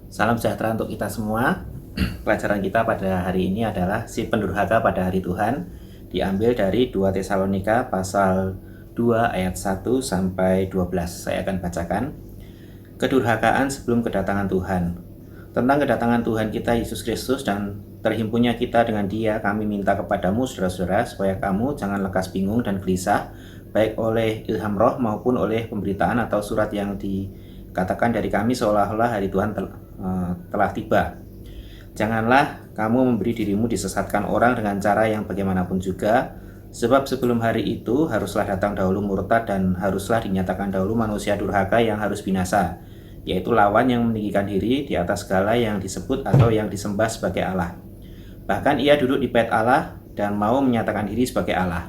Salam sejahtera untuk kita semua. Pelajaran kita pada hari ini adalah si pendurhaka pada hari Tuhan, diambil dari 2 Tesalonika pasal 2 ayat 1 sampai 12. Saya akan bacakan. Kedurhakaan sebelum kedatangan Tuhan. Tentang kedatangan Tuhan kita Yesus Kristus dan terhimpunnya kita dengan Dia, kami minta kepadamu saudara-saudara supaya kamu jangan lekas bingung dan gelisah, baik oleh ilham roh maupun oleh pemberitaan atau surat yang dikatakan dari kami seolah-olah hari Tuhan telah tiba. Janganlah kamu memberi dirimu disesatkan orang dengan cara yang bagaimanapun juga, sebab sebelum hari itu haruslah datang dahulu murtad dan haruslah dinyatakan dahulu manusia durhaka yang harus binasa, yaitu lawan yang meninggikan diri di atas segala yang disebut atau yang disembah sebagai Allah. Bahkan ia duduk di bait Allah dan mau menyatakan diri sebagai Allah.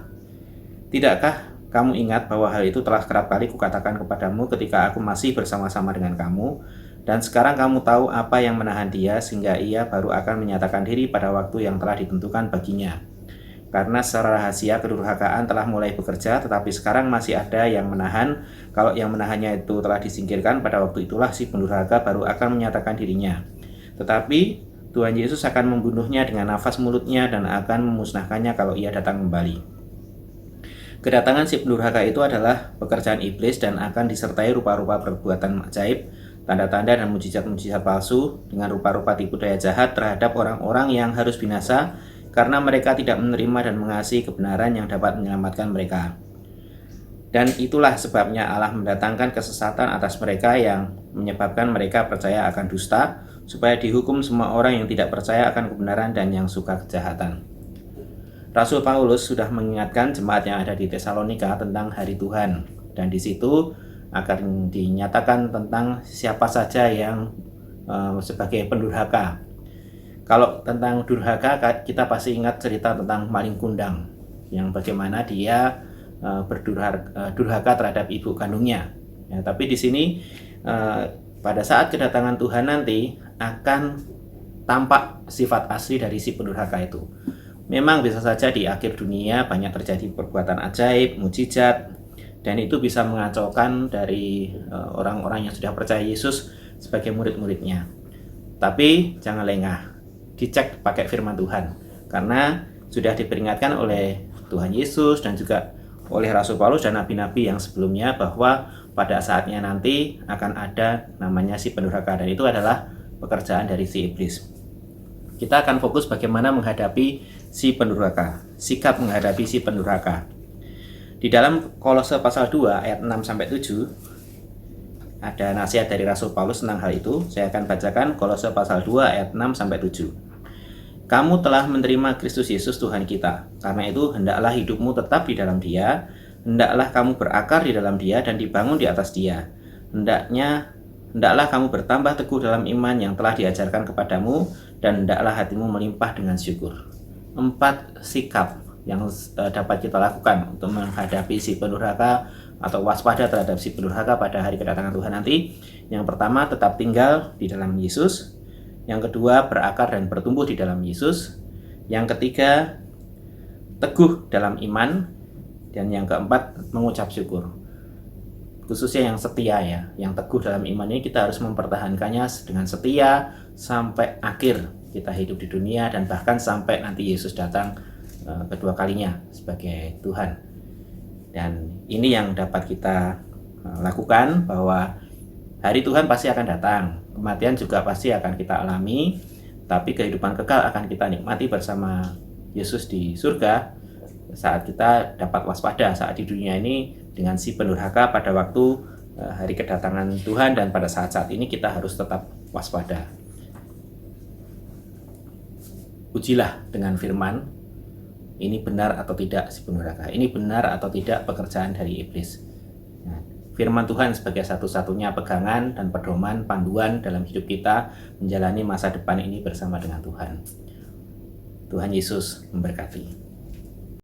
Tidakkah kamu ingat bahwa hal itu telah kerap kali kukatakan kepadamu ketika aku masih bersama-sama dengan kamu, dan sekarang kamu tahu apa yang menahan dia sehingga ia baru akan menyatakan diri pada waktu yang telah ditentukan baginya. Karena secara rahasia kedurhakaan telah mulai bekerja, tetapi sekarang masih ada yang menahan. Kalau yang menahannya itu telah disingkirkan, pada waktu itulah si pendurhaka baru akan menyatakan dirinya. Tetapi Tuhan Yesus akan membunuhnya dengan nafas mulutnya dan akan memusnahkannya kalau ia datang kembali. Kedatangan si pendurhaka itu adalah pekerjaan iblis dan akan disertai rupa-rupa perbuatan ajaib, tanda-tanda dan mujizat-mujizat palsu dengan rupa-rupa tipu daya jahat terhadap orang-orang yang harus binasa karena mereka tidak menerima dan mengasihi kebenaran yang dapat menyelamatkan mereka. Dan itulah sebabnya Allah mendatangkan kesesatan atas mereka yang menyebabkan mereka percaya akan dusta, supaya dihukum semua orang yang tidak percaya akan kebenaran dan yang suka kejahatan. Rasul Paulus sudah mengingatkan jemaat yang ada di Tesalonika tentang hari Tuhan, dan di situ akan dinyatakan tentang siapa saja yang sebagai pendurhaka. Kalau tentang durhaka, kita pasti ingat cerita tentang maling kundang yang bagaimana dia berdurhaka terhadap ibu kandungnya. Ya, tapi di sini pada saat kedatangan Tuhan nanti akan tampak sifat asli dari si pendurhaka itu. Memang bisa saja di akhir dunia banyak terjadi perbuatan ajaib, mujizat, dan itu bisa mengacaukan dari orang-orang yang sudah percaya Yesus sebagai murid-muridnya. Tapi jangan lengah, dicek pakai firman Tuhan, karena sudah diperingatkan oleh Tuhan Yesus dan juga oleh Rasul Paulus dan nabi-nabi yang sebelumnya bahwa pada saatnya nanti akan ada namanya si pendurhaka, dan itu adalah pekerjaan dari si iblis. Kita akan fokus bagaimana menghadapi si pendurhaka, sikap menghadapi si pendurhaka. Di dalam Kolose pasal 2 ayat 6-7 ada nasihat dari Rasul Paulus tentang hal itu. Saya akan bacakan Kolose pasal 2 ayat 6-7. Kamu telah menerima Kristus Yesus Tuhan kita. Karena itu hendaklah hidupmu tetap di dalam Dia, hendaklah kamu berakar di dalam Dia dan dibangun di atas Dia. Hendaklah kamu bertambah teguh dalam iman yang telah diajarkan kepadamu, dan hendaklah hatimu melimpah dengan syukur. 4 sikap yang dapat kita lakukan untuk menghadapi si pendurhaka atau waspada terhadap si pendurhaka pada hari kedatangan Tuhan nanti. Yang pertama, tetap tinggal di dalam Yesus. Yang kedua, berakar dan bertumbuh di dalam Yesus. Yang ketiga, teguh dalam iman. Dan yang keempat, mengucap syukur. Khususnya yang setia ya, yang teguh dalam iman ini kita harus mempertahankannya dengan setia sampai akhir kita hidup di dunia, dan bahkan sampai nanti Yesus datang kedua kalinya sebagai Tuhan. Dan ini yang dapat kita lakukan, bahwa hari Tuhan pasti akan datang, kematian juga pasti akan kita alami, tapi kehidupan kekal akan kita nikmati bersama Yesus di surga saat kita dapat waspada saat di dunia ini dengan si pendurhaka pada waktu hari kedatangan Tuhan, dan pada saat-saat ini kita harus tetap waspada. Ujilah dengan firman, ini benar atau tidak si pendurhaka, ini benar atau tidak pekerjaan dari iblis. Nah, firman Tuhan sebagai satu-satunya pegangan dan pedoman panduan dalam hidup kita menjalani masa depan ini bersama dengan Tuhan. Tuhan Yesus memberkati.